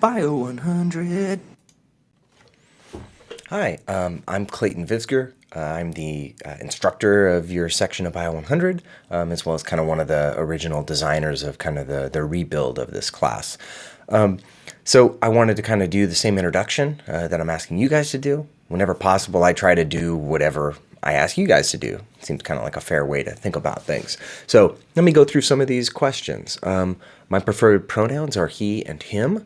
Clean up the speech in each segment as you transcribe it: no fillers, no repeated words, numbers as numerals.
Bio100. Hi, I'm Clayton Visger. I'm the instructor of your section of Bio100, as well as kind of one of the original designers of kind of the rebuild of this class. So I wanted to kind of do the same introduction that I'm asking you guys to do. Whenever possible, I try to do whatever I ask you guys to do. It seems kind of like a fair way to think about things. So let me go through some of these questions. My preferred pronouns are he and him.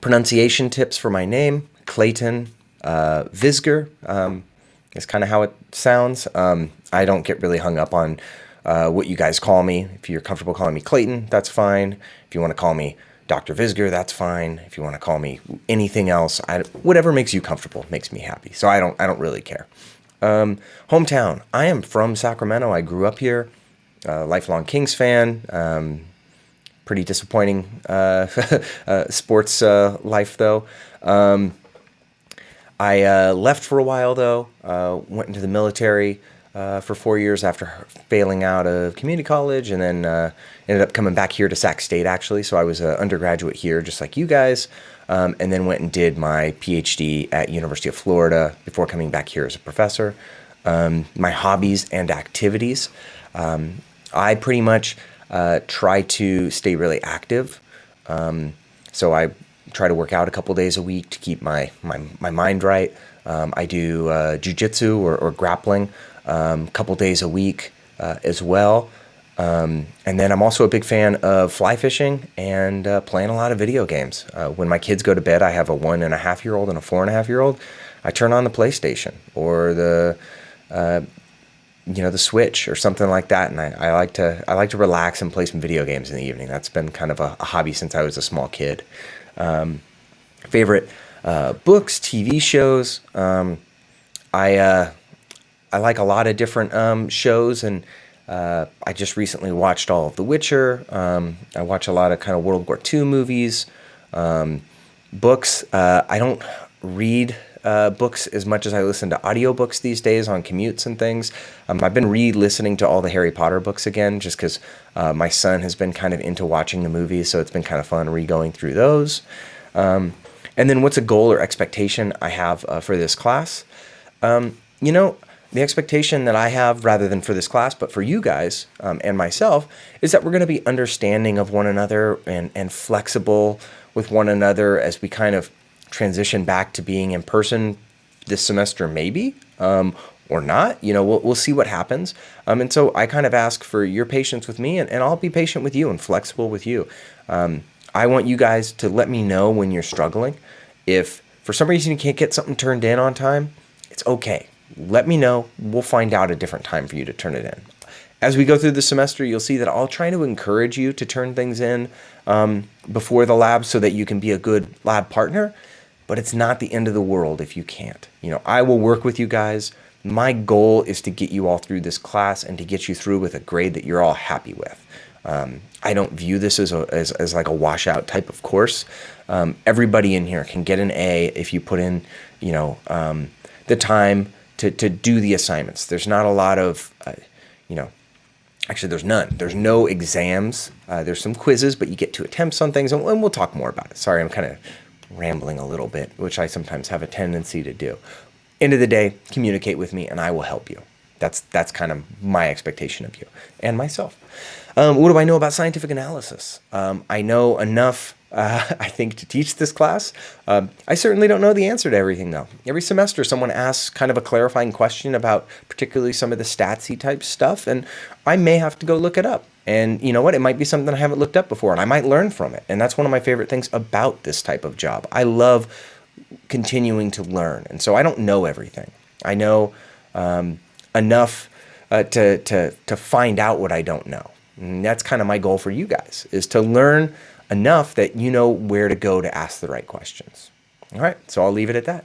Pronunciation tips for my name, Clayton Visger, is kind of how it sounds. I don't get really hung up on what you guys call me. If you're comfortable calling me Clayton, that's fine. If you want to call me Dr. Visger, that's fine. If you want to call me anything else, whatever makes you comfortable makes me happy. So I don't really care. Hometown. I am from Sacramento. I grew up here. Lifelong Kings fan. Pretty disappointing sports life, though. I left for a while, though. Went into the military for 4 years after failing out of community college, and then ended up coming back here to Sac State, actually. So I was an undergraduate here, just like you guys, and then went and did my PhD at University of Florida before coming back here as a professor. My hobbies and activities. I pretty much try to stay really active. So I try to work out a couple days a week to keep my mind right. I do jujitsu or grappling a couple days a week as well. And then I'm also a big fan of fly fishing and playing a lot of video games. When my kids go to bed, I have a 1.5-year-old and a 4.5-year-old. I turn on the PlayStation or the Switch or something like that, and I like to relax and play some video games in the evening. That's been kind of a hobby since I was a small kid. Favorite books, TV shows. I like a lot of different shows, and I just recently watched all of The Witcher. I watch a lot of kind of World War II movies, books. I don't read books as much as I listen to audiobooks these days on commutes and things. I've been re-listening to all the Harry Potter books again just because my son has been kind of into watching the movies, so it's been kind of fun re-going through those. And then what's a goal or expectation I have for this class? The expectation that I have, rather than for this class, but for you guys and myself, is that we're going to be understanding of one another and flexible with one another as we kind of transition back to being in person this semester, maybe, or not. We'll see what happens. And so I kind of ask for your patience with me, and I'll be patient with you and flexible with you. I want you guys to let me know when you're struggling. If for some reason you can't get something turned in on time, it's okay. Let me know. We'll find out a different time for you to turn it in. As we go through the semester, you'll see that I'll try to encourage you to turn things in before the lab so that you can be a good lab partner. But it's not the end of the world if you can't. I will work with you guys. My goal is to get you all through this class and to get you through with a grade that you're all happy with. I don't view this as like a washout type of course. Everybody in here can get an A if you put in, the time to do the assignments. There's not a lot of, actually there's none. There's no exams. There's some quizzes, but you get 2 attempts on things, and we'll talk more about it. Sorry, I'm kind of rambling a little bit, which I sometimes have a tendency to do. End of the day, communicate with me and I will help you. That's kind of my expectation of you and myself. What do I know about scientific analysis? I know enough, I think, to teach this class. I certainly don't know the answer to everything, though. Every semester, someone asks kind of a clarifying question about particularly some of the statsy type stuff, and I may have to go look it up. And you know what? It might be something I haven't looked up before, and I might learn from it. And that's one of my favorite things about this type of job. I love continuing to learn, and so I don't know everything. I know enough to find out what I don't know. And that's kind of my goal for you guys, is to learn enough that you know where to go to ask the right questions. All right, so I'll leave it at that.